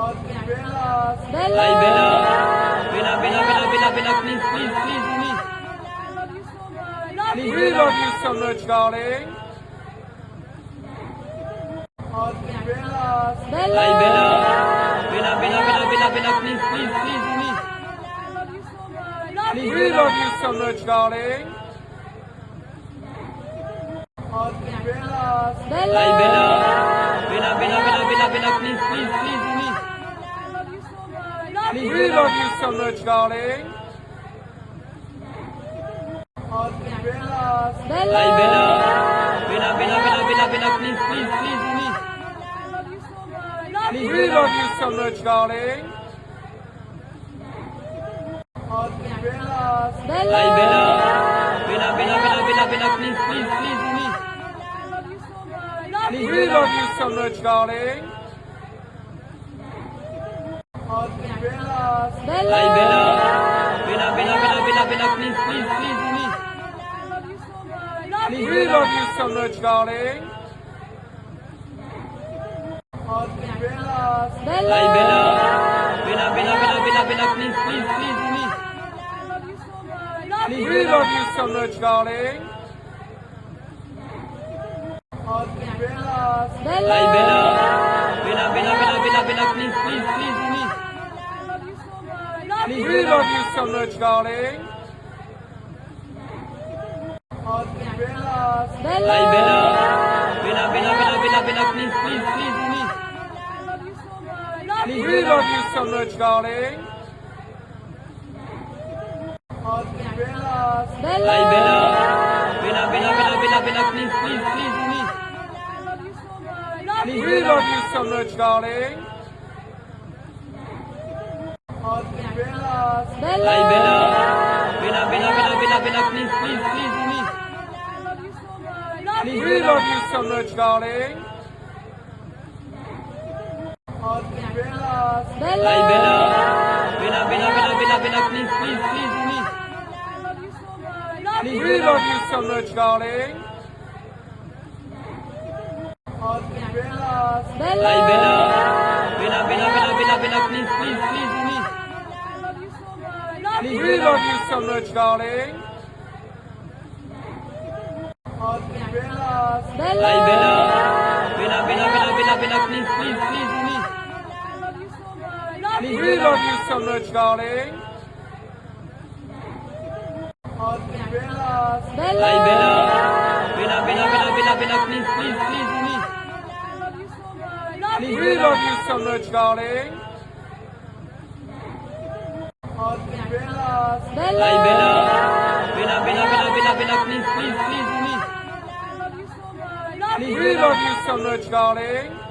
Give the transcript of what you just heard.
Bella. Hi, Bella. Bella, Bella, Bella, Bella, Bella, please, please, please, please. Please, We love you so much, darling. Bella. Hi, Bella. Bella, Bella, Bella, Bella, Bella, please, please, please, please. Please, We love you so much, darling. Bella. Hi, Bella. Bella, Bella, Bella, Bella, Bella, please, please, please, please. Please, We love you so much, darling. Hi, Bella. Bella, Bella, Bella, Bella, Bella, please, please, please, please. Please, We love you so much, darling. Hi, Bella. Bella, Bella, Bella, Bella, Bella, please, please, please, please. Please, We love you so much, darling. Hi, Bella. Bella, Bella, Bella, Bella, Bella, please, please, please, please. Please, We love you so much, darling. Hi, Bella. Bella, Bella, Bella, Bella, Bella, please, please, please, please. Please, We love you so much, darling. Hi, Bella. Bella, Bella, Bella, Bella, Bella, please, please, please, please. Please, We love you so much, darling. Hi, Bella. Bella, Bella, Bella, Bella, Bella, please, please, please, please. Please, We love you so much, darling. Hi, Bella. Bella, Bella, Bella, Bella, Bella, please, please, please, please. Please, We love you so much, darling. Hi, Bella. Bella, Bella, Bella, Bella, Bella, please, please, please, please. Please, We love you so much, darling. Hi, Bella. Bella, Bella, Bella, Bella, Bella, please, please, please, please. Please, We love you so much, darling. Hi, Bella. Bella, Bella, Bella, Bella, Bella, please, please, please, please. Please, We love you so much, darling. Hi, Bella. Bella, Bella, Bella, Bella, Bella, please, please, please, please. Please, We love you so much, darling. Hi, Bella. Bella, Bella, Bella, Bella, Bella, please, please, please, please. Please, We love you so much, darling. Hi, Bella. Bella, Bella, Bella, Bella, Bella, please, please, please, please. Please, We love you so much, darling.